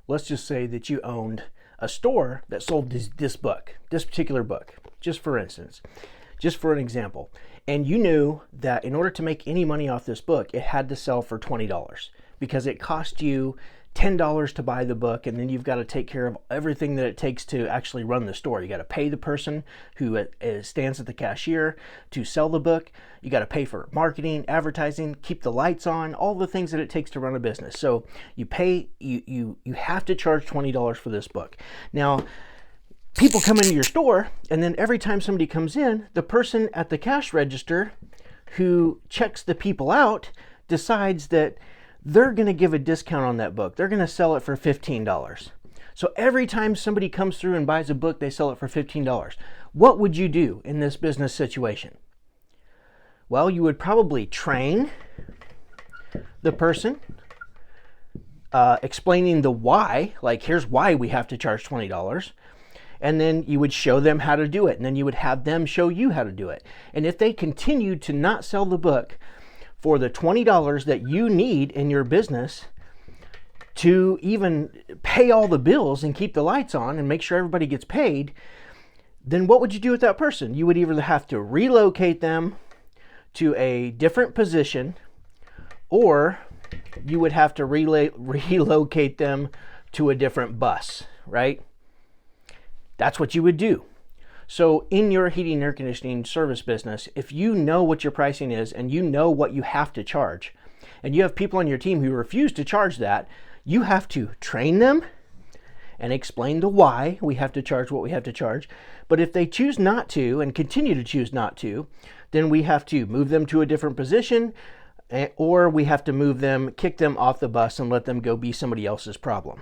let's just say that you owned a store that sold this book, this particular book, just for instance, just for an example. And you knew that in order to make any money off this book, it had to sell for $20 because it cost you $10 to buy the book, and then you've got to take care of everything that it takes to actually run the store. You got to pay the person who stands at the cashier to sell the book. You got to pay for marketing, advertising, keep the lights on, all the things that it takes to run a business. So you have to charge $20 for this book. Now, people come into your store, and then every time somebody comes in, the person at the cash register who checks the people out decides that they're going to give a discount on that book. They're going to sell it for $15. So every time somebody comes through and buys a book, they sell it for $15. What would you do in this business situation? Well, you would probably train the person, explaining the why, like here's why we have to charge $20. And then you would show them how to do it. And then you would have them show you how to do it. And if they continue to not sell the book for the $20 that you need in your business to even pay all the bills and keep the lights on and make sure everybody gets paid, then what would you do with that person? You would either have to relocate them to a different position, or you would have to relocate them to a different bus, right? That's what you would do. So in your heating and air conditioning service business, if you know what your pricing is and you know what you have to charge, and you have people on your team who refuse to charge that, you have to train them and explain the why we have to charge what we have to charge. But if they choose not to and continue to choose not to, then we have to move them to a different position, or we have to move them, kick them off the bus and let them go be somebody else's problem.